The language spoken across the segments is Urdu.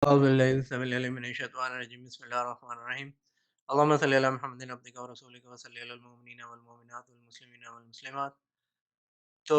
أعوذ بالله السميع العليم من الشيطان الرجيم بسم الله الرحمن الرحيم اللهم صل على محمد عبدك ورسولك وصل على المؤمنين والمؤمنات والمسلمين والمسلمات۔ تو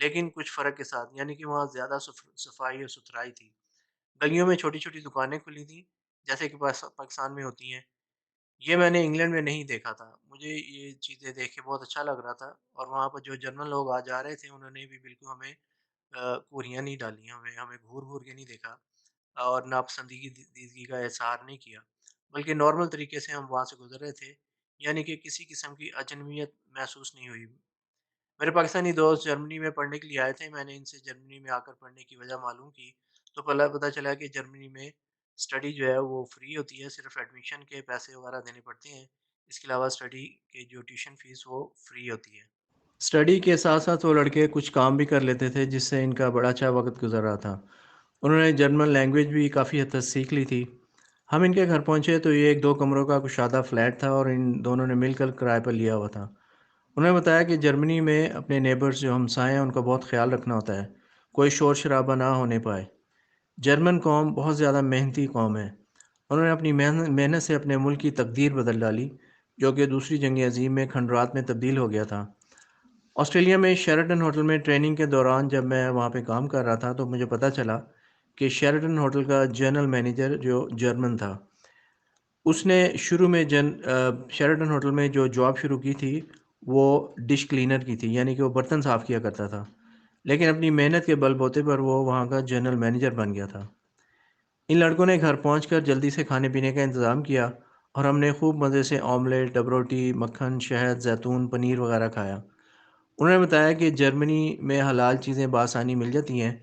لیکن کچھ فرق کے ساتھ، یعنی کہ وہاں زیادہ صفائی اور ستھرائی تھی۔ گلیوں میں چھوٹی چھوٹی دکانیں کھلی تھیں، جیسے کہ پاکستان میں ہوتی ہیں۔ یہ میں نے انگلینڈ میں نہیں دیکھا تھا۔ مجھے یہ چیزیں دیکھ کے بہت اچھا لگ رہا تھا، اور وہاں پر جو جرمن لوگ آ جا رہے تھے انہوں نے بھی بالکل ہمیں گھوریاں نہیں ڈالی، ہمیں گھور گھور کے نہیں دیکھا، اور ناپسندیدگی دیدگی کا اظہار نہیں کیا، بلکہ نارمل طریقے سے ہم وہاں سے گزر رہے تھے، یعنی کہ کسی قسم کی اجنبیت محسوس نہیں ہوئی۔ میرے پاکستانی دوست جرمنی میں پڑھنے کے لیے آئے تھے، میں نے ان سے جرمنی میں آ کر پڑھنے کی وجہ معلوم کی، تو پتہ چلا کہ جرمنی میں اسٹڈی جو ہے وہ فری ہوتی ہے، صرف ایڈمیشن کے پیسے وغیرہ دینے پڑتے ہیں، اس کے علاوہ اسٹڈی کے جو ٹیوشن فیس وہ فری ہوتی ہے۔ اسٹڈی کے ساتھ ساتھ وہ لڑکے کچھ کام بھی کر لیتے تھے، جس سے ان کا بڑا اچھا وقت گزر رہا تھا۔ انہوں نے جرمن لینگویج بھی کافی حد تک سیکھ لی تھی۔ ہم ان کے گھر پہنچے تو یہ ایک 2 کمروں کا کشادہ فلیٹ تھا، اور ان دونوں نے مل کر کرائے پر لیا ہوا تھا۔ انہوں نے بتایا کہ جرمنی میں اپنے نیبرز جو ہمسائے ہیں ان کا بہت خیال رکھنا ہوتا ہے، کوئی شور شرابہ نہ ہونے پائے۔ جرمن قوم بہت زیادہ محنتی قوم ہے۔ انہوں نے اپنی محنت سے اپنے ملک کی تقدیر بدل ڈالی، جو کہ دوسری جنگ عظیم میں کھنڈرات میں تبدیل ہو گیا تھا۔ آسٹریلیا میں شیرٹن ہوٹل میں ٹریننگ کے دوران جب میں وہاں پہ کام کر رہا تھا تو مجھے پتہ چلا کہ شیرٹن ہوٹل کا جنرل مینیجر جو جرمن تھا، اس نے شروع میں شیرٹن ہوٹل میں جو جاب شروع کی تھی وہ ڈش کلینر کی تھی، یعنی کہ وہ برتن صاف کیا کرتا تھا، لیکن اپنی محنت کے بل بوتے پر وہ وہاں کا جنرل مینیجر بن گیا تھا۔ ان لڑکوں نے گھر پہنچ کر جلدی سے کھانے پینے کا انتظام کیا، اور ہم نے خوب مزے سے آملیٹ، ڈب روٹی، مکھن، شہد، زیتون، پنیر وغیرہ کھایا۔ انہوں نے بتایا کہ جرمنی میں حلال چیزیں بآسانی مل جاتی ہیں۔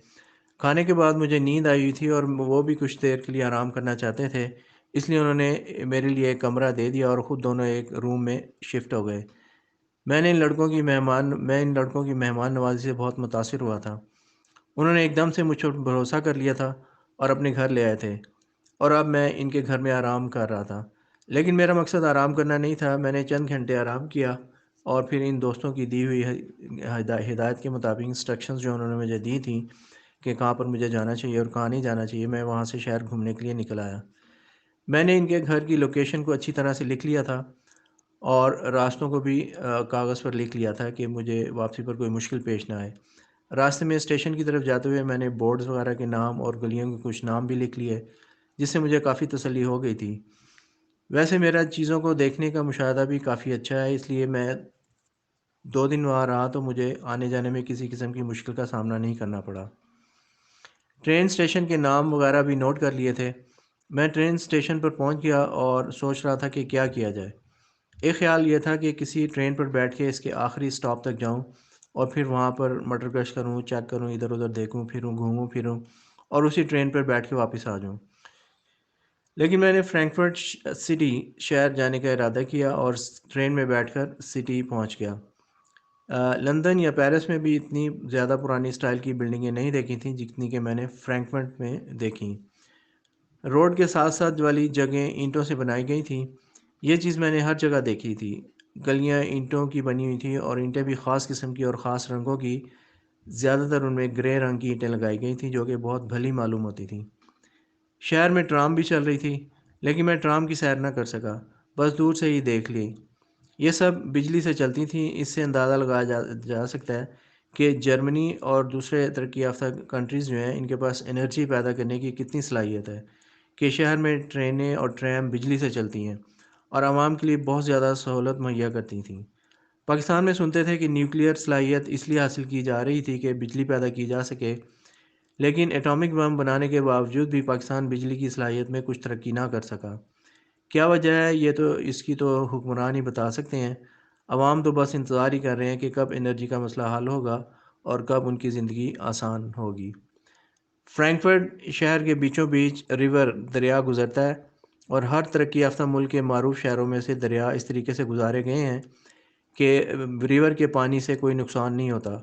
کھانے کے بعد مجھے نیند آئی ہوئی تھی، اور وہ بھی کچھ دیر کے لیے آرام کرنا چاہتے تھے، اس لیے انہوں نے میرے لیے ایک کمرہ دے دیا اور خود دونوں ایک روم میں شفٹ ہو گئے۔ میں ان لڑکوں کی مہمان نوازی سے بہت متاثر ہوا تھا۔ انہوں نے ایک دم سے مجھ پر بھروسہ کر لیا تھا اور اپنے گھر لے آئے تھے، اور اب میں ان کے گھر میں آرام کر رہا تھا۔ لیکن میرا مقصد آرام کرنا نہیں تھا، میں نے چند گھنٹے آرام کیا، اور پھر ان دوستوں کی دی ہوئی ہدایت کے مطابق انسٹرکشنز جو انہوں نے مجھے دی تھیں کہ کہاں پر مجھے جانا چاہیے اور کہاں نہیں جانا چاہیے، میں وہاں سے شہر گھومنے کے لیے نکل آیا۔ میں نے ان کے گھر کی لوکیشن کو اچھی طرح سے لکھ لیا تھا، اور راستوں کو بھی کاغذ پر لکھ لیا تھا کہ مجھے واپسی پر کوئی مشکل پیش نہ آئے۔ راستے میں اسٹیشن کی طرف جاتے ہوئے میں نے بورڈز وغیرہ کے نام اور گلیوں کے کچھ نام بھی لکھ لیے، جس سے مجھے کافی تسلی ہو گئی تھی۔ ویسے میرا چیزوں کو دیکھنے کا مشاہدہ بھی کافی اچھا ہے، اس لیے میں 2 دن وہاں رہا تو مجھے آنے جانے میں کسی قسم کی مشکل کا سامنا نہیں کرنا پڑا۔ ٹرین اسٹیشن کے نام وغیرہ بھی نوٹ کر لیے تھے۔ میں ٹرین اسٹیشن پر پہنچ گیا اور سوچ رہا تھا کہ کیا کیا جائے۔ ایک خیال یہ تھا کہ کسی ٹرین پر بیٹھ کے اس کے آخری اسٹاپ تک جاؤں، اور پھر وہاں پر مٹر گشت کروں، چیک کروں، ادھر ادھر دیکھوں پھروں، گھوموں پھروں، اور اسی ٹرین پر بیٹھ کے واپس آ جاؤں۔ لیکن میں نے فرینکفرٹ سٹی شہر جانے کا ارادہ کیا، اور ٹرین میں بیٹھ کر سٹی پہنچ گیا۔ لندن یا پیرس میں بھی اتنی زیادہ پرانی اسٹائل کی بلڈنگیں نہیں دیکھی تھیں جتنی کہ میں نے فرینکفرٹ میں دیکھیں۔ روڈ کے ساتھ ساتھ والی جگہیں اینٹوں سے بنائی گئی تھیں، یہ چیز میں نے ہر جگہ دیکھی تھی۔ گلیاں اینٹوں کی بنی ہوئی تھیں، اور اینٹیں بھی خاص قسم کی اور خاص رنگوں کی، زیادہ تر ان میں گرے رنگ کی اینٹیں لگائی گئی تھیں جو کہ بہت بھلی معلوم ہوتی تھیں۔ شہر میں ٹرام بھی چل رہی تھی، لیکن میں ٹرام کی سیر نہ کر سکا، بس دور سے ہی دیکھ لی۔ یہ سب بجلی سے چلتی تھیں، اس سے اندازہ لگایا جا سکتا ہے کہ جرمنی اور دوسرے ترقی یافتہ کنٹریز جو ہیں ان کے پاس انرجی پیدا کرنے کی کتنی صلاحیت ہے، کہ شہر میں ٹرینیں اور ٹرام بجلی سے چلتی ہیں اور عوام کے لیے بہت زیادہ سہولت مہیا کرتی تھیں۔ پاکستان میں سنتے تھے کہ نیوکلیئر صلاحیت اس لیے حاصل کی جا رہی تھی کہ بجلی پیدا کی جا سکے، لیکن ایٹامک بم بنانے کے باوجود بھی پاکستان بجلی کی صلاحیت میں کچھ ترقی نہ کر سکا۔ کیا وجہ ہے یہ تو اس کی تو حکمران ہی بتا سکتے ہیں۔ عوام تو بس انتظار ہی کر رہے ہیں کہ کب انرجی کا مسئلہ حل ہوگا اور کب ان کی زندگی آسان ہوگی۔ فرینکفرٹ شہر کے بیچوں بیچ ریور دریا گزرتا ہے، اور ہر ترقی یافتہ ملک کے معروف شہروں میں سے دریا اس طریقے سے گزارے گئے ہیں کہ ریور کے پانی سے کوئی نقصان نہیں ہوتا،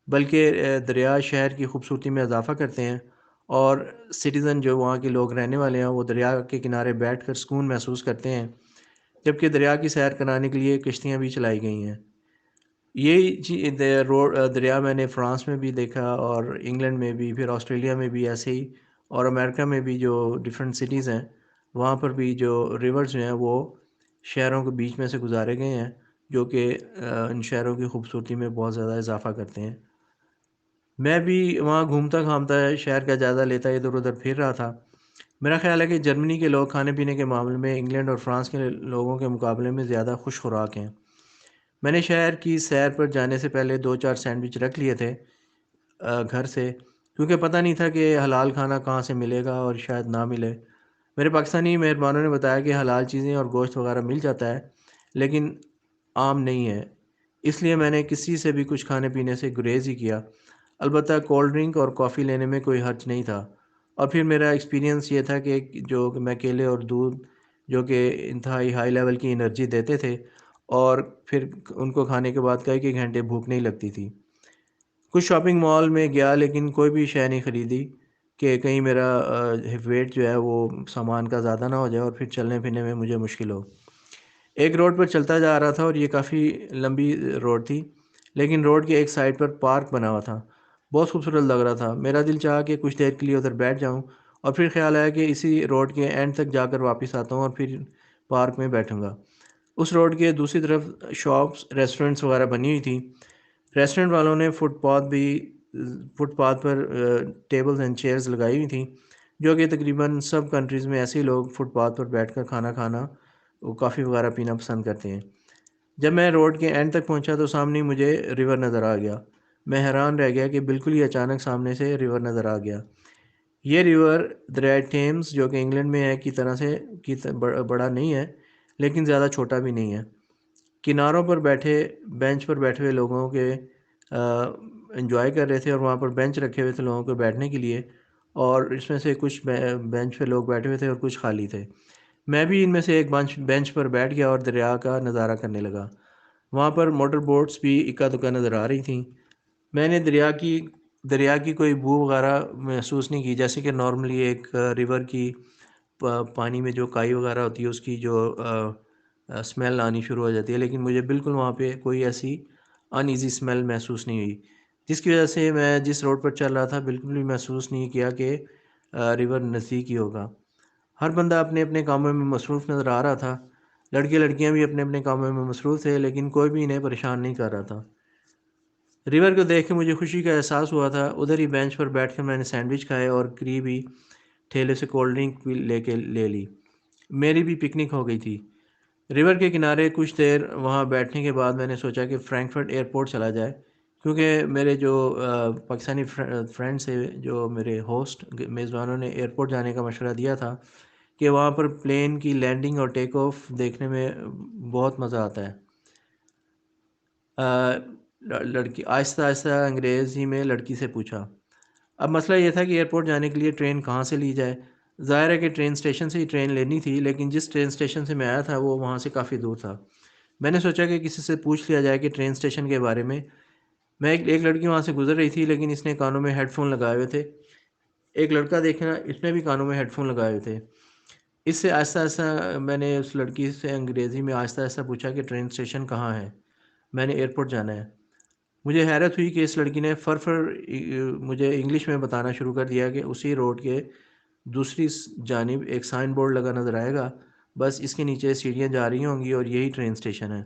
بلکہ دریا شہر کی خوبصورتی میں اضافہ کرتے ہیں، اور سٹیزن جو وہاں کے لوگ رہنے والے ہیں وہ دریا کے کنارے بیٹھ کر سکون محسوس کرتے ہیں، جبکہ دریا کی سیر کرانے کے لیے کشتیاں بھی چلائی گئی ہیں۔ یہی دریا میں نے فرانس میں بھی دیکھا، اور انگلینڈ میں بھی، پھر آسٹریلیا میں بھی ایسے ہی، اور امریکہ میں بھی جو ڈیفرنٹ سٹیز ہیں وہاں پر بھی جو ریورز جو ہیں وہ شہروں کے بیچ میں سے گزارے گئے ہیں، جو کہ ان شہروں کی خوبصورتی میں بہت زیادہ اضافہ کرتے ہیں۔ میں بھی وہاں گھومتا گھامتا شہر کا جائزہ لیتا ادھر ادھر پھر رہا تھا۔ میرا خیال ہے کہ جرمنی کے لوگ کھانے پینے کے معاملے میں انگلینڈ اور فرانس کے لوگوں کے مقابلے میں زیادہ خوش خوراک ہیں۔ میں نے شہر کی سیر پر جانے سے پہلے 2-4 سینڈوچ رکھ لیے تھے گھر سے، کیونکہ پتہ نہیں تھا کہ حلال کھانا کہاں سے ملے گا اور شاید نہ ملے۔ میرے پاکستانی مہربانوں نے بتایا کہ حلال چیزیں اور گوشت وغیرہ مل جاتا ہے، لیکن عام نہیں ہے، اس لیے میں نے کسی سے بھی کچھ کھانے پینے سے گریز ہی کیا۔ البتہ کولڈ ڈرنک اور کافی لینے میں کوئی حرج نہیں تھا۔ اور پھر میرا ایکسپیرینس یہ تھا کہ جو کہ میں کیلے اور دودھ جو کہ انتہائی ہائی لیول کی انرجی دیتے تھے، اور پھر ان کو کھانے کے بعد کئی گھنٹے بھوک نہیں لگتی تھی۔ کچھ شاپنگ مال میں گیا لیکن کوئی بھی شے نہیں خریدی کہ کہیں میرا ویٹ جو ہے وہ سامان کا زیادہ نہ ہو جائے اور پھر چلنے پھرنے میں مجھے مشکل ہو۔ ایک روڈ پر چلتا جا رہا تھا اور یہ کافی لمبی روڈ تھی، لیکن روڈ کے ایک سائڈ پر پارک بنا ہوا تھا، بہت خوبصورت لگ رہا تھا۔ میرا دل چاہا کہ کچھ دیر کے لیے ادھر بیٹھ جاؤں، اور پھر خیال آیا کہ اسی روڈ کے اینڈ تک جا کر واپس آتا ہوں اور پھر پارک میں بیٹھوں گا۔ اس روڈ کے دوسری طرف شاپس، ریسٹورنٹس وغیرہ بنی ہوئی تھیں۔ ریسٹورنٹ والوں نے فٹ پاتھ پر ٹیبلز اینڈ چیئرز لگائی ہوئی تھیں، جو کہ تقریباً سب کنٹریز میں ایسے ہی لوگ فٹ پاتھ پر بیٹھ کر کھانا کھانا، وہ کافی وغیرہ پینا پسند کرتے ہیں۔ جب میں روڈ کے اینڈ تک پہنچا تو سامنے ہی مجھے ریور نظر آ گیا۔ میں حیران رہ گیا کہ بالکل ہی اچانک سامنے سے ریور نظر آ گیا۔ یہ ریور دریائے ٹیمز جو کہ انگلینڈ میں ہے کی طرح سے بڑا نہیں ہے، لیکن زیادہ چھوٹا بھی نہیں ہے۔ کناروں پر بیٹھے بینچ پر بیٹھے ہوئے لوگوں کے انجوائے کر رہے تھے، اور وہاں پر بینچ رکھے ہوئے تھے لوگوں کو بیٹھنے کے لیے، اور اس میں سے کچھ بینچ پہ لوگ بیٹھے ہوئے تھے اور کچھ خالی تھے۔ میں بھی ان میں سے ایک بینچ پر بیٹھ گیا اور دریا کا نظارہ کرنے لگا۔ وہاں پر موٹر بوٹس بھی اکا دکا نظر آ رہی تھیں۔ میں نے دریا کی کوئی بو وغیرہ محسوس نہیں کی، جیسے کہ نارملی ایک ریور کی پانی میں جو کائی وغیرہ ہوتی ہے اس کی جو اسمیل آنی شروع ہو جاتی ہے، لیکن مجھے بالکل وہاں پہ کوئی ایسی ان ایزی اسمیل محسوس نہیں ہوئی، جس کی وجہ سے میں جس روڈ پر چل رہا تھا بالکل بھی محسوس نہیں کیا کہ ریور نزدیک ہی ہوگا۔ ہر بندہ اپنے اپنے کاموں میں مصروف نظر آ رہا تھا۔ لڑکے لڑکیاں بھی اپنے اپنے کاموں میں مصروف تھے، لیکن کوئی بھی انہیں پریشان نہیں کر رہا تھا۔ ریور کو دیکھ کے مجھے خوشی کا احساس ہوا تھا۔ ادھر ہی بینچ پر بیٹھ کر میں نے سینڈوچ کھائے اور قریب ہی ٹھیلے سے کولڈ ڈرنک بھی لے لی۔ میری بھی پکنک ہو گئی تھی۔ ریور کے کنارے کچھ دیر وہاں بیٹھنے کے بعد میں نے سوچا کہ فرینکفرٹ ایئرپورٹ چلا جائے، کیونکہ میرے جو پاکستانی فرینڈس تھے، جو میرے ہوسٹ میزبانوں نے ایئرپورٹ جانے کا مشورہ دیا تھا کہ وہاں پر پلین کی لینڈنگ اور ٹیک آف دیکھنے میں بہت مزہ آتا ہے۔ لڑکی آہستہ آہستہ انگریزی میں لڑکی سے پوچھا۔ اب مسئلہ یہ تھا کہ ایئرپورٹ جانے کے لیے ٹرین کہاں سے لی جائے۔ ظاہر ہے کہ ٹرین اسٹیشن سے ہی ٹرین لینی تھی، لیکن جس ٹرین اسٹیشن سے میں آیا تھا وہ وہاں سے کافی دور تھا۔ میں نے سوچا کہ کسی سے پوچھ لیا جائے کہ ٹرین اسٹیشن کے بارے میں۔ ایک لڑکی وہاں سے گزر رہی تھی، لیکن اس نے کانوں میں ہیڈ فون لگائے ہوئے تھے۔ ایک لڑکا دیکھنا، اس نے بھی کانوں میں ہیڈ فون لگائے ہوئے تھے۔ اس سے آہستہ آہستہ میں نے اس لڑکی سے انگریزی میں آہستہ آہستہ پوچھا کہ ٹرین اسٹیشن کہاں ہے، میں نے ایئرپورٹ جانا ہے۔ مجھے حیرت ہوئی کہ اس لڑکی نے مجھے انگلش میں بتانا شروع کر دیا کہ اسی روڈ کے دوسری جانب ایک سائن بورڈ لگا نظر آئے گا، بس اس کے نیچے سیڑھیاں جا رہی ہوں گی اور یہی ٹرین اسٹیشن ہے۔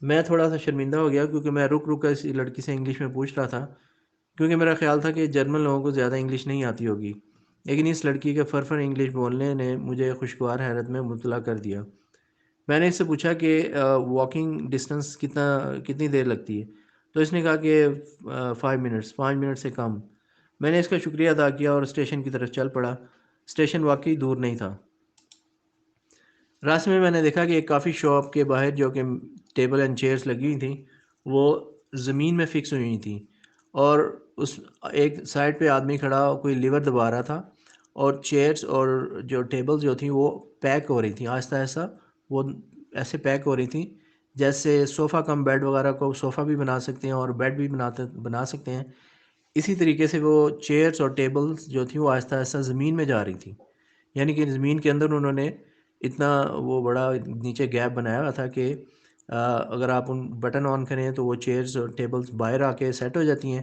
میں تھوڑا سا شرمندہ ہو گیا کیونکہ میں رک کر اس لڑکی سے انگلش میں پوچھ رہا تھا، کیونکہ میرا خیال تھا کہ جرمن لوگوں کو زیادہ انگلش نہیں آتی ہوگی، لیکن اس لڑکی کے فرفر انگلش بولنے نے مجھے خوشگوار حیرت میں مبتلا کر دیا۔ میں نے اس سے پوچھا کہ واکنگ ڈسٹنس کتنی دیر لگتی ہے، تو اس نے کہا کہ 5 منٹ سے کم۔ میں نے اس کا شکریہ ادا کیا اور اسٹیشن کی طرف چل پڑا۔ اسٹیشن واقعی دور نہیں تھا۔ راستے میں نے دیکھا کہ ایک کافی شاپ کے باہر جو کہ ٹیبل اینڈ چیئرز لگی ہوئی تھیں وہ زمین میں فکس ہوئی تھیں، اور اس ایک سائڈ پہ آدمی کھڑا کوئی لیور دبا رہا تھا، اور چیئرز اور جو ٹیبل جو تھیں وہ پیک ہو رہی تھیں آہستہ آہستہ، وہ ایسے پیک ہو رہی تھیں جیسے صوفہ کم بیڈ وغیرہ کو صوفہ بھی بنا سکتے ہیں اور بیڈ بھی بنا سکتے ہیں، اسی طریقے سے وہ چیئرز اور ٹیبلز جو تھیں وہ آہستہ آہستہ زمین میں جا رہی تھیں۔ یعنی کہ زمین کے اندر انہوں نے اتنا وہ بڑا نیچے گیپ بنایا ہوا تھا کہ اگر آپ ان بٹن آن کریں تو وہ چیئرز اور ٹیبلز باہر آ کے سیٹ ہو جاتی ہیں،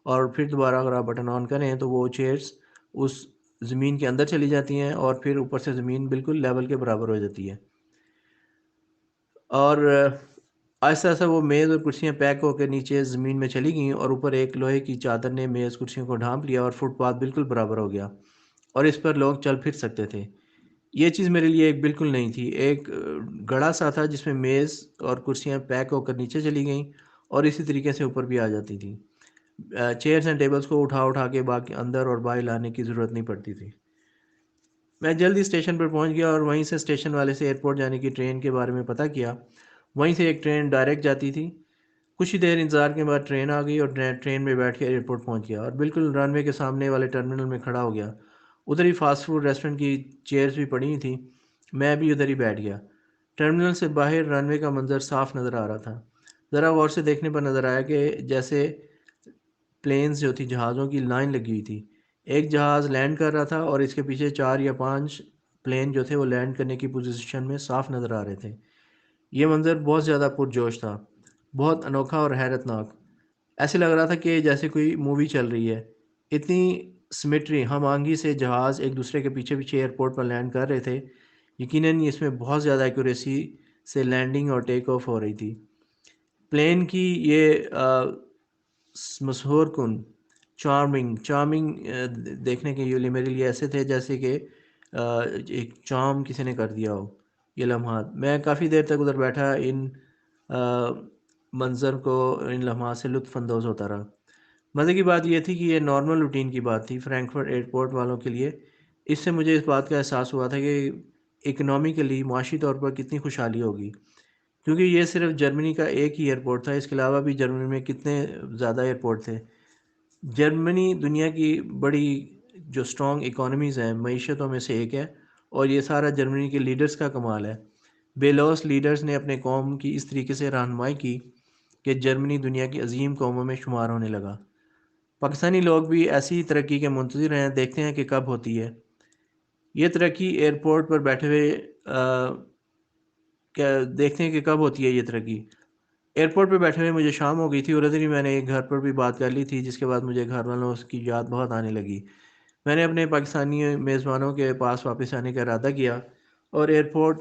اور پھر دوبارہ اگر آپ بٹن آن کریں تو وہ چیئرز اس زمین کے اندر چلی جاتی ہیں، اور پھر اوپر سے زمین بالکل لیول کے برابر ہو جاتی ہے۔ اور آہستہ آہستہ وہ میز اور کرسیاں پیک ہو کے نیچے زمین میں چلی گئیں اور اوپر ایک لوہے کی چادر نے میز کرسیوں کو ڈھانپ لیا اور فٹ پاتھ بالکل برابر ہو گیا اور اس پر لوگ چل پھر سکتے تھے۔ یہ چیز میرے لیے ایک بالکل نہیں تھی، ایک گڑھا سا تھا جس میں میز اور کرسیاں پیک ہو کر نیچے چلی گئیں اور اسی طریقے سے اوپر بھی آ جاتی تھیں۔ چیئرز اینڈ ٹیبلز کو اٹھا اٹھا کے باقی اندر اور باہر لانے کی ضرورت نہیں پڑتی تھی۔ میں جلدی اسٹیشن پر پہنچ گیا اور وہیں سے اسٹیشن والے سے ایئرپورٹ جانے کی ٹرین کے بارے میں پتہ کیا۔ وہیں سے ایک ٹرین ڈائریکٹ جاتی تھی۔ کچھ ہی دیر انتظار کے بعد ٹرین آ گئی اور ٹرین میں بیٹھ کے ایئرپورٹ پہنچ گیا اور بالکل رن وے کے سامنے والے ٹرمینل میں کھڑا ہو گیا۔ ادھر ہی فاسٹ فوڈ ریسٹورنٹ کی چیئرز بھی پڑی ہوئی تھیں، میں بھی ادھر ہی بیٹھ گیا۔ ٹرمینل سے باہر رن وے کا منظر صاف نظر آ رہا تھا۔ ذرا غور سے دیکھنے پر نظر آیا کہ جیسے پلینز جو تھی جہازوں کی لائن لگی ہوئی تھی۔ ایک جہاز لینڈ کر رہا تھا اور اس کے پیچھے 4 یا 5 پلین جو تھے وہ لینڈ کرنے کی پوزیشن میں صاف نظر آ رہے تھے۔ یہ منظر بہت زیادہ پرجوش تھا، بہت انوکھا اور حیرت ناک۔ ایسے لگ رہا تھا کہ جیسے کوئی مووی چل رہی ہے۔ اتنی سمیٹری، ہم آہنگی سے جہاز ایک دوسرے کے پیچھے پیچھے ایئرپورٹ پر لینڈ کر رہے تھے۔ یقیناً اس میں بہت زیادہ ایکوریسی سے لینڈنگ اور ٹیک آف ہو رہی تھی۔ پلین کی یہ مسحور کن چارمنگ دیکھنے کے لیے میرے لیے ایسے تھے جیسے کہ ایک چام کسی نے کر دیا ہو۔ یہ لمحات میں کافی دیر تک ادھر بیٹھا ان منظر کو، ان لمحات سے لطف اندوز ہوتا رہا۔ مزے کی بات یہ تھی کہ یہ نارمل روٹین کی بات تھی فرینکفرٹ ایئرپورٹ والوں کے لیے۔ اس سے مجھے اس بات کا احساس ہوا تھا کہ اکنامیکلی، معاشی طور پر کتنی خوشحالی ہوگی، کیونکہ یہ صرف جرمنی کا ایک ہی ایئرپورٹ تھا۔ اس کے علاوہ بھی جرمنی میں کتنے زیادہ ایئرپورٹ تھے۔ جرمنی دنیا کی بڑی جو اسٹرانگ اکانومیز ہیں، معیشتوں میں سے ایک ہے، اور یہ سارا جرمنی کے لیڈرز کا کمال ہے۔ بے لوث لیڈرز نے اپنے قوم کی اس طریقے سے رہنمائی کی کہ جرمنی دنیا کی عظیم قوموں میں شمار ہونے لگا۔ پاکستانی لوگ بھی ایسی ترقی کے منتظر ہیں، دیکھتے ہیں کہ کب ہوتی ہے یہ ترقی۔ ایئرپورٹ پر بیٹھے ہوئے دیکھتے ہیں کہ کب ہوتی ہے یہ ترقی۔ ایئرپورٹ پہ بیٹھے ہوئے مجھے شام ہو گئی تھی اور ادھر ہی میں نے ایک گھر پر بھی بات کر لی تھی، جس کے بعد مجھے گھر والوں کی یاد بہت آنے لگی۔ میں نے اپنے پاکستانی میزبانوں کے پاس واپس آنے کا ارادہ کیا اور ایئرپورٹ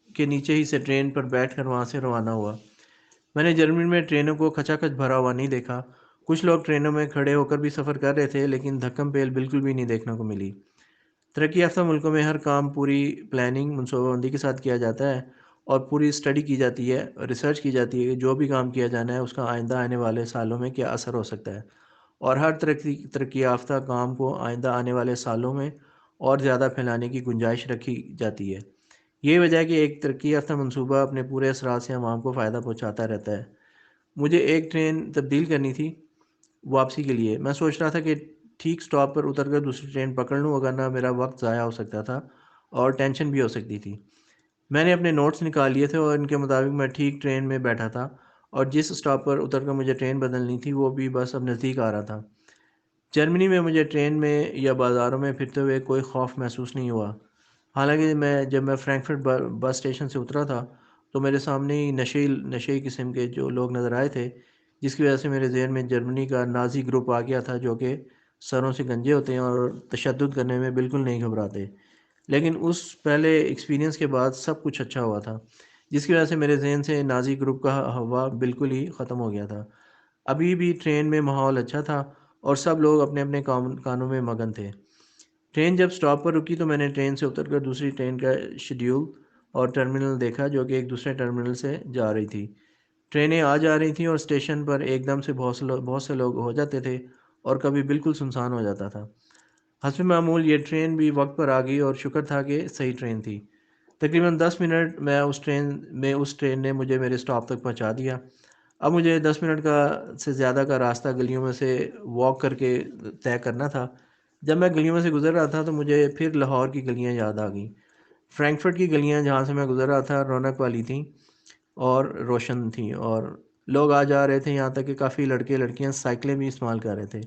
کے نیچے ہی سے ٹرین پر بیٹھ کر وہاں سے روانہ ہوا۔ میں نے جرمنی میں ٹرینوں کو کھچا کھچ بھرا ہوا نہیں دیکھا۔ کچھ لوگ ٹرینوں میں کھڑے ہو کر بھی سفر کر رہے تھے، لیکن دھکم پیل بالکل بھی نہیں دیکھنے کو ملی۔ ترقی یافتہ ملکوں میں ہر کام پوری پلاننگ، منصوبہ بندی کے ساتھ کیا جاتا ہے اور پوری اسٹڈی کی جاتی ہے، ریسرچ کی جاتی ہے کہ جو بھی کام کیا جانا ہے اس کا آئندہ آنے والے سالوں میں کیا اثر ہو سکتا ہے، اور ہر ترقی یافتہ کام کو آئندہ آنے والے سالوں میں اور زیادہ پھیلانے کی گنجائش رکھی جاتی ہے۔ یہ وجہ ہے کہ ایک ترقی یافتہ منصوبہ اپنے پورے اثرات سے عوام کو فائدہ پہنچاتا رہتا ہے۔ مجھے ایک ٹرین تبدیل کرنی تھی واپسی کے لیے۔ میں سوچ رہا تھا کہ ٹھیک سٹاپ پر اتر کر دوسری ٹرین پکڑ لوں، وگرنہ میرا وقت ضائع ہو سکتا تھا اور ٹینشن بھی ہو سکتی تھی۔ میں نے اپنے نوٹس نکال لیے تھے اور ان کے مطابق میں ٹھیک ٹرین میں بیٹھا تھا، اور جس سٹاپ پر اتر کر مجھے ٹرین بدلنی تھی وہ بھی بس اب نزدیک آ رہا تھا۔ جرمنی میں مجھے ٹرین میں یا بازاروں میں پھرتے ہوئے کوئی خوف محسوس نہیں ہوا۔ حالانکہ جب میں فرینکفرٹ بس اسٹیشن سے اترا تھا تو میرے سامنے ہی نشئی قسم کے جو لوگ نظر آئے تھے، جس کی وجہ سے میرے ذہن میں جرمنی کا نازی گروپ آ گیا تھا، جو کہ سروں سے گنجے ہوتے ہیں اور تشدد کرنے میں بالکل نہیں گھبراتے۔ لیکن اس پہلے ایکسپیرینس کے بعد سب کچھ اچھا ہوا تھا، جس کی وجہ سے میرے ذہن سے نازی گروپ کا ہوا بالکل ہی ختم ہو گیا تھا۔ ابھی بھی ٹرین میں ماحول اچھا تھا اور سب لوگ اپنے اپنے کاموں میں مگن تھے۔ ٹرین جب سٹاپ پر رکی تو میں نے ٹرین سے اتر کر دوسری ٹرین کا شیڈیول اور ٹرمینل دیکھا، جو کہ ایک دوسرے ٹرمینل سے جا رہی تھی۔ ٹرینیں آ جا رہی تھیں اور اسٹیشن پر ایک دم سے بہت سے لوگ ہو جاتے تھے اور کبھی بالکل سنسان ہو جاتا تھا۔ حسب معمول یہ ٹرین بھی وقت پر آ گئی اور شکر تھا کہ صحیح ٹرین تھی۔ تقریباً 10 منٹ میں اس ٹرین نے مجھے میرے سٹاپ تک پہنچا دیا۔ اب مجھے 10 منٹ سے زیادہ کا راستہ گلیوں میں سے واک کر کے طے کرنا تھا۔ جب میں گلیوں میں سے گزر رہا تھا تو مجھے پھر لاہور کی گلیاں یاد آ گئیں۔ فرینکفرٹ کی گلیاں جہاں سے میں گزر رہا تھا رونق والی تھیں اور روشن تھیں، اور لوگ آ جا رہے تھے، یہاں تک کہ کافی لڑکے لڑکیاں سائیکلیں بھی استعمال کر رہے تھے،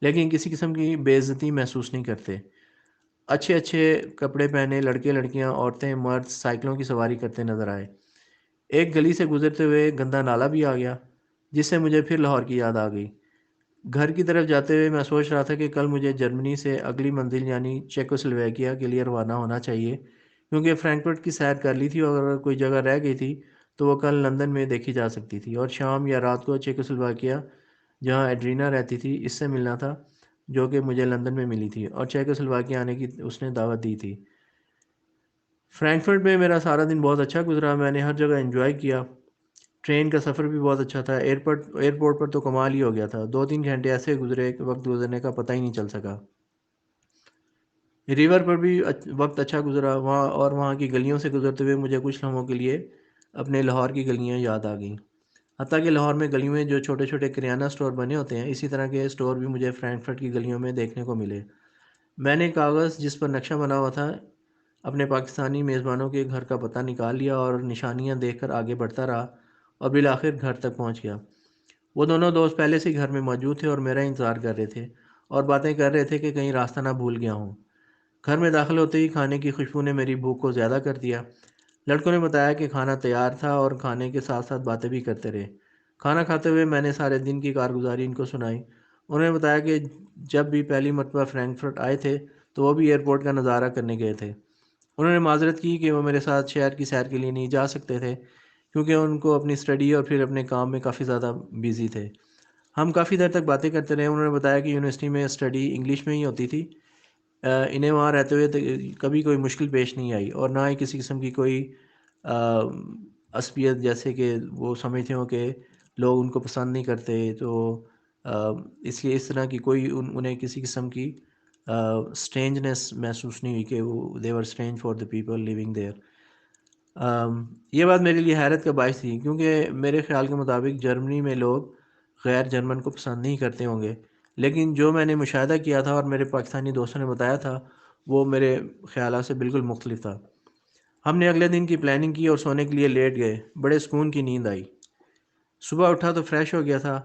لیکن کسی قسم کی بے عزتی محسوس نہیں کرتے۔ اچھے اچھے کپڑے پہنے لڑکے لڑکیاں، عورتیں مرد سائیکلوں کی سواری کرتے نظر آئے۔ ایک گلی سے گزرتے ہوئے گندا نالا بھی آ گیا، جس سے مجھے پھر لاہور کی یاد آ گئی۔ گھر کی طرف جاتے ہوئے میں سوچ رہا تھا کہ کل مجھے جرمنی سے اگلی منزل یعنی چیکوسلوواکیہ کے لیے روانہ ہونا چاہیے، کیونکہ فرینکفرٹ کی سیر کر لی تھی اور اگر کوئی جگہ رہ گئی تھی تو وہ کل لندن میں دیکھی جا سکتی تھی، اور شام یا رات کو چیکوسلواکیہ جہاں ایڈرینا رہتی تھی اس سے ملنا تھا، جو کہ مجھے لندن میں ملی تھی، اور چیکوسلواکیہ آنے کی اس نے دعوت دی تھی۔ فرینکفرٹ میں میرا سارا دن بہت اچھا گزرا، میں نے ہر جگہ انجوائے کیا۔ ٹرین کا سفر بھی بہت اچھا تھا، ایئرپورٹ پر تو کمال ہی ہو گیا تھا، 2-3 گھنٹے ایسے گزرے کہ وقت گزرنے کا پتہ ہی نہیں چل سکا۔ ریور پر بھی وقت اچھا گزرا وہاں، اور وہاں کی گلیوں سے گزرتے ہوئے مجھے کچھ لمحوں کے لیے اپنے لاہور کی گلیاں یاد آ گئیں۔ حتیٰ کہ لاہور میں گلیوں میں جو چھوٹے چھوٹے کریانہ سٹور بنے ہوتے ہیں، اسی طرح کے سٹور بھی مجھے فرینکفرٹ کی گلیوں میں دیکھنے کو ملے۔ میں نے کاغذ جس پر نقشہ بنا ہوا تھا اپنے پاکستانی میزبانوں کے گھر کا پتہ نکال لیا، اور نشانیاں دیکھ کر آگے بڑھتا رہا، اور بالآخر گھر تک پہنچ گیا۔ وہ دونوں دوست پہلے سے ہی گھر میں موجود تھے اور میرا انتظار کر رہے تھے، اور باتیں کر رہے تھے کہ کہیں راستہ نہ بھول گیا ہوں۔ گھر میں داخل ہوتے ہی کھانے کی خوشبو نے میری بھوک کو زیادہ کر دیا۔ لڑکوں نے بتایا کہ کھانا تیار تھا، اور کھانے کے ساتھ ساتھ باتیں بھی کرتے رہے۔ کھانا کھاتے ہوئے میں نے سارے دن کی کارگزاری ان کو سنائی۔ انہوں نے بتایا کہ جب بھی پہلی مرتبہ فرینکفرٹ آئے تھے تو وہ بھی ایئرپورٹ کا نظارہ کرنے گئے تھے۔ انہوں نے معذرت کی کہ وہ میرے ساتھ شہر کی سیر کے لیے نہیں جا سکتے تھے، کیونکہ ان کو اپنی اسٹڈی اور پھر اپنے کام میں کافی زیادہ بیزی تھے۔ ہم کافی دیر تک باتیں کرتے رہے۔ انہوں نے بتایا کہ یونیورسٹی میں اسٹڈی انگلش میں ہی ہوتی تھی، انہیں وہاں رہتے ہوئے کبھی کوئی مشکل پیش نہیں آئی، اور نہ ہی کسی قسم کی کوئی عصبیت، جیسے کہ وہ سمجھتے ہوں کہ لوگ ان کو پسند نہیں کرتے، تو اس لیے اس طرح کی کوئی انہیں کسی قسم کی اسٹرینجنس محسوس نہیں ہوئی کہ وہ they were strange for the people living there. یہ بات میرے لیے حیرت کا باعث تھی، کیونکہ میرے خیال کے مطابق جرمنی میں لوگ غیر جرمن کو پسند نہیں کرتے ہوں گے، لیکن جو میں نے مشاہدہ کیا تھا اور میرے پاکستانی دوستوں نے بتایا تھا وہ میرے خیالات سے بالکل مختلف تھا۔ ہم نے اگلے دن کی پلاننگ کی اور سونے کے لیے لیٹ گئے۔ بڑے سکون کی نیند آئی۔ صبح اٹھا تو فریش ہو گیا تھا،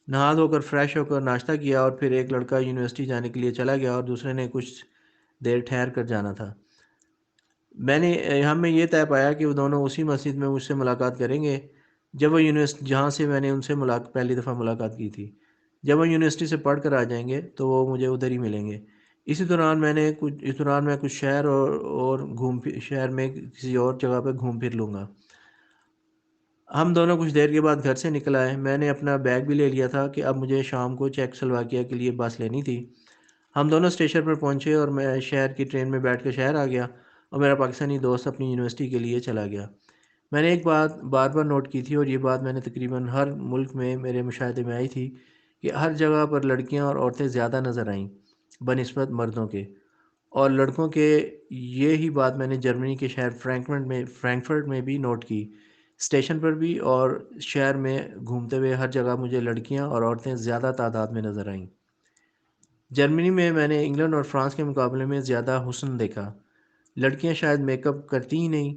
نہا دھو کر فریش ہو کر ناشتہ کیا، اور پھر ایک لڑکا یونیورسٹی جانے کے لیے چلا گیا اور دوسرے نے کچھ دیر ٹھہر کر جانا تھا۔ ہم نے یہ طے پایا کہ وہ دونوں اسی مسجد میں مجھ سے ملاقات کریں گے جب وہ یونیورسٹی جہاں سے میں نے ان سے پہلی دفعہ ملاقات کی تھی۔ جب وہ یونیورسٹی سے پڑھ کر آ جائیں گے تو وہ مجھے ادھر ہی ملیں گے۔ اس دوران میں کچھ شہر اور شہر میں کسی اور جگہ پہ گھوم پھر لوں گا۔ ہم دونوں کچھ دیر کے بعد گھر سے نکل آئے۔ میں نے اپنا بیگ بھی لے لیا تھا کہ اب مجھے شام کو چیکوسلواکیہ کے لیے بس لینی تھی۔ ہم دونوں اسٹیشن پر پہنچے اور میں شہر کی ٹرین میں بیٹھ کر شہر آ گیا، اور میرا پاکستانی دوست اپنی یونیورسٹی کے لیے چلا گیا۔ میں نے ایک بات بار بار نوٹ کی تھی، اور یہ بات میں نے تقریباً ہر ملک میں میرے مشاہدے میں آئی تھی، کہ ہر جگہ پر لڑکیاں اور عورتیں زیادہ نظر آئیں بنسبت مردوں کے، اور لڑکوں کے۔ یہی بات میں نے جرمنی کے شہر فرینکفرٹ میں بھی نوٹ کی۔ اسٹیشن پر بھی اور شہر میں گھومتے ہوئے ہر جگہ مجھے لڑکیاں اور عورتیں زیادہ تعداد میں نظر آئیں۔ جرمنی میں نے انگلینڈ اور فرانس کے مقابلے میں زیادہ حسن دیکھا۔ لڑکیاں شاید میک اپ کرتی ہی نہیں،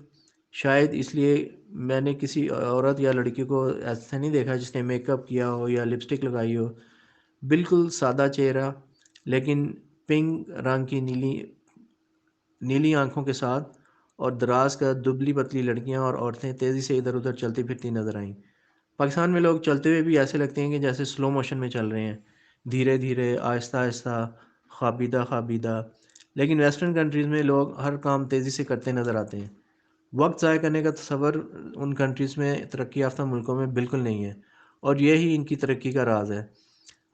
شاید اس لیے میں نے کسی عورت یا لڑکی کو ایسا نہیں دیکھا جس نے میک اپ کیا ہو یا لپسٹک لگائی ہو۔ بالکل سادہ چہرہ، لیکن پنک رنگ کی نیلی آنکھوں کے ساتھ، اور دراز کا دبلی پتلی لڑکیاں اور عورتیں تیزی سے ادھر ادھر چلتی پھرتی نظر آئیں۔ پاکستان میں لوگ چلتے ہوئے بھی ایسے لگتے ہیں کہ جیسے سلو موشن میں چل رہے ہیں، دھیرے دھیرے، آہستہ آہستہ، خوابیدہ خوابیدہ۔ لیکن ویسٹرن کنٹریز میں لوگ ہر کام تیزی سے کرتے نظر آتے ہیں۔ وقت ضائع کرنے کا تصور ان کنٹریز میں، ترقی یافتہ ملکوں میں بالکل نہیں ہے، اور یہی ان کی ترقی کا راز ہے۔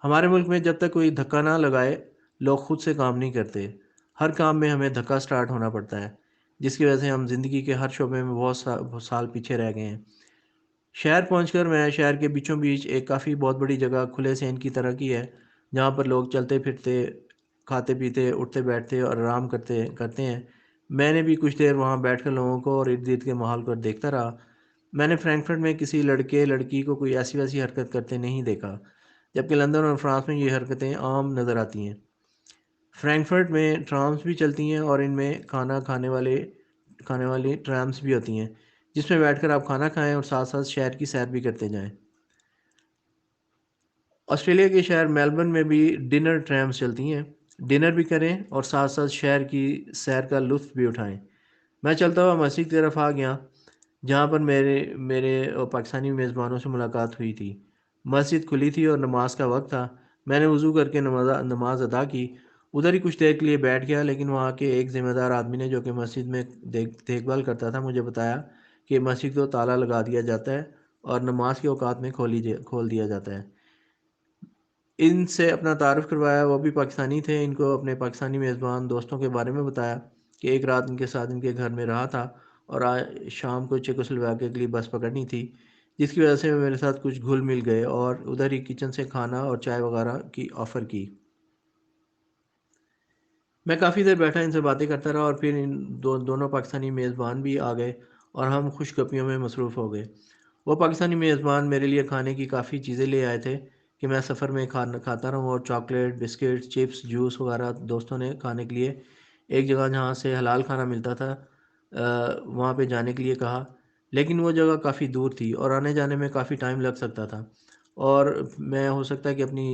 ہمارے ملک میں جب تک کوئی دھکا نہ لگائے لوگ خود سے کام نہیں کرتے۔ ہر کام میں ہمیں دھکا سٹارٹ ہونا پڑتا ہے، جس کی وجہ سے ہم زندگی کے ہر شعبے میں بہت سال پیچھے رہ گئے ہیں۔ شہر پہنچ کر میں شہر کے بیچوں بیچ ایک کافی بہت بڑی جگہ کھلے صحن کی طرح کی ہے، جہاں پر لوگ چلتے پھرتے، کھاتے پیتے، اٹھتے بیٹھتے اور آرام کرتے ہیں۔ میں نے بھی کچھ دیر وہاں بیٹھ کر لوگوں کو اور ارد گرد کے ماحول کو دیکھتا رہا۔ میں نے فرینکفرٹ میں کسی لڑکے لڑکی کو کوئی ایسی ویسی حرکت کرتے نہیں دیکھا، جبکہ لندن اور فرانس میں یہ حرکتیں عام نظر آتی ہیں۔ فرینکفرٹ میں ٹرامز بھی چلتی ہیں، اور ان میں کھانے والی ٹرامز بھی ہوتی ہیں، جس میں بیٹھ کر آپ کھانا کھائیں اور ساتھ ساتھ شہر کی سیر بھی کرتے جائیں۔ آسٹریلیا کے شہر میلبرن میں بھی ڈنر ٹرامز چلتی ہیں۔ ڈنر بھی کریں اور ساتھ ساتھ شہر کی سیر کا لطف بھی اٹھائیں۔ میں چلتا ہوا مسجد کی طرف آ گیا، جہاں پر میرے پاکستانی میزبانوں سے ملاقات ہوئی تھی۔ مسجد کھلی تھی اور نماز کا وقت تھا۔ میں نے وضو کر کے نماز ادا کی، ادھر ہی کچھ دیر کے لیے بیٹھ گیا، لیکن وہاں کے ایک ذمہ دار آدمی نے، جو کہ مسجد میں دیکھ بھال کرتا تھا، مجھے بتایا کہ مسجد کو تالا لگا دیا جاتا ہے اور نماز کے اوقات میں کھول دیا جاتا ہے۔ ان سے اپنا تعارف کروایا، وہ بھی پاکستانی تھے۔ ان کو اپنے پاکستانی میزبان دوستوں کے بارے میں بتایا کہ ایک رات ان کے ساتھ ان کے گھر میں رہا تھا اور آج شام کو چیکوسلواکیہ کے لیے بس پکڑنی تھی، جس کی وجہ سے میرے ساتھ کچھ گھل مل گئے اور ادھر ہی کچن سے کھانا اور چائے وغیرہ کی آفر کی۔ میں کافی دیر بیٹھا ان سے باتیں کرتا رہا اور پھر ان دونوں پاکستانی میزبان بھی آ گئے اور ہم خوش گپیوں میں مصروف ہو گئے۔ وہ پاکستانی میزبان میرے لیے کھانے کی کافی چیزیں لے آئے تھے کہ میں سفر میں کھاتا رہوں، اور چاکلیٹ، بسکٹ، چپس، جوس وغیرہ دوستوں نے کھانے کے لیے ایک جگہ جہاں سے حلال کھانا ملتا تھا وہاں پہ جانے کے لیے کہا، لیکن وہ جگہ کافی دور تھی اور آنے جانے میں کافی ٹائم لگ سکتا تھا، اور میں ہو سکتا ہے کہ اپنی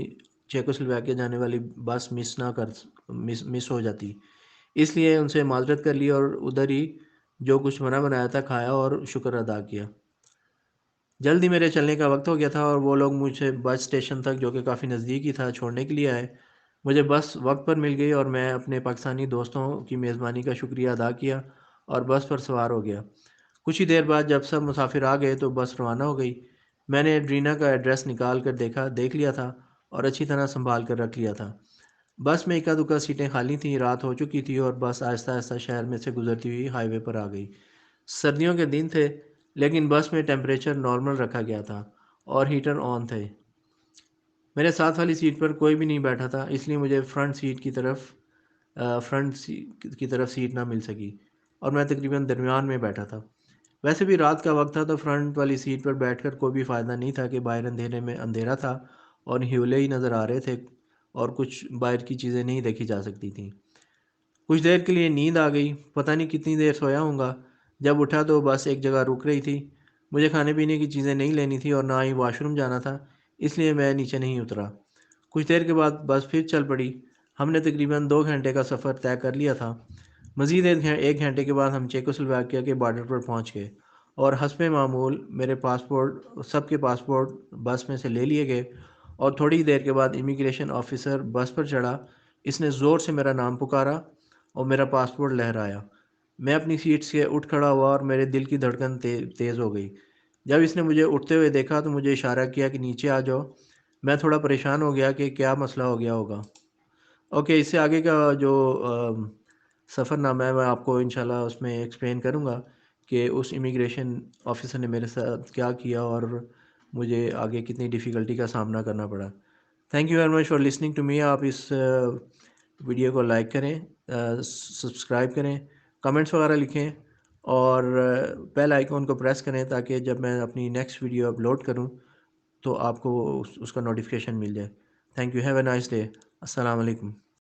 چیکوسلواکیہ جانے والی بس مس ہو جاتی۔ اس لیے ان سے معذرت کر لی اور ادھر ہی جو کچھ بنا بنایا تھا کھایا اور شکر ادا کیا۔ جلد ہی میرے چلنے کا وقت ہو گیا تھا اور وہ لوگ مجھے بس اسٹیشن تک، جو کہ کافی نزدیک ہی تھا، چھوڑنے کے لیے آئے۔ مجھے بس وقت پر مل گئی اور میں اپنے پاکستانی دوستوں کی میزبانی کا شکریہ ادا کیا اور بس پر سوار ہو گیا۔ کچھ ہی دیر بعد جب سب مسافر آ گئے تو بس روانہ ہو گئی۔ میں نے ڈرینا کا ایڈریس نکال کر دیکھ لیا تھا اور اچھی طرح سنبھال کر رکھ لیا تھا۔ بس میں اکا دکا سیٹیں خالی تھیں، رات ہو چکی تھی اور بس آہستہ آہستہ شہر میں سے گزرتی ہوئی ہائی وے پر آ گئی۔ سردیوں کے دن تھے لیکن بس میں ٹیمپریچر نارمل رکھا گیا تھا اور ہیٹر آن تھے۔ میرے ساتھ والی سیٹ پر کوئی بھی نہیں بیٹھا تھا، اس لیے مجھے فرنٹ کی طرف سیٹ نہ مل سکی اور میں تقریباً درمیان میں بیٹھا تھا۔ ویسے بھی رات کا وقت تھا تو فرنٹ والی سیٹ پر بیٹھ کر کوئی بھی فائدہ نہیں تھا کہ باہر اندھیرے میں اندھیرا تھا اور ہیولے ہی نظر آ رہے تھے اور کچھ باہر کی چیزیں نہیں دیکھی جا سکتی تھیں۔ کچھ دیر کے لیے نیند آ گئی، پتہ نہیں کتنی دیر سویا ہوں گا۔ جب اٹھا تو بس ایک جگہ رک رہی تھی۔ مجھے کھانے پینے کی چیزیں نہیں لینی تھی اور نہ ہی واش روم جانا تھا، اس لیے میں نیچے نہیں اترا۔ کچھ دیر کے بعد بس پھر چل پڑی۔ ہم نے تقریباً 2 گھنٹے کا سفر طے کر لیا تھا۔ مزید 1 گھنٹے کے بعد ہم چیکوسلواکیہ کے بارڈر پر پہنچ گئے اور حسب معمول میرے سب کے پاسپورٹ بس میں سے لے لیے گئے، اور تھوڑی ہی دیر کے بعد امیگریشن آفیسر بس پر چڑھا۔ اس نے زور سے میرا نام پکارا اور میرا پاسپورٹ لہرایا۔ میں اپنی سیٹ سے اٹھ کھڑا ہوا اور میرے دل کی دھڑکن تیز ہو گئی۔ جب اس نے مجھے اٹھتے ہوئے دیکھا تو مجھے اشارہ کیا کہ نیچے آ جاؤ۔ میں تھوڑا پریشان ہو گیا کہ کیا مسئلہ ہو گیا ہوگا۔ اوکے، اس سے آگے کا جو سفر نامہ ہے میں آپ کو انشاءاللہ اس میں ایکسپلین کروں گا کہ اس امیگریشن آفیسر نے میرے ساتھ کیا کیا اور مجھے آگے کتنی ڈیفیکلٹی کا سامنا کرنا پڑا۔ Thank you very much for listening to me. آپ اس ویڈیو کو لائک کریں، سبسکرائب کریں، کمنٹس وغیرہ لکھیں اور بیل آئیکن کو پریس کریں تاکہ جب میں اپنی نیکسٹ ویڈیو اپلوڈ کروں تو آپ کو اس کا نوٹیفیکیشن مل جائے۔ Thank you, have a nice day. السلام علیکم۔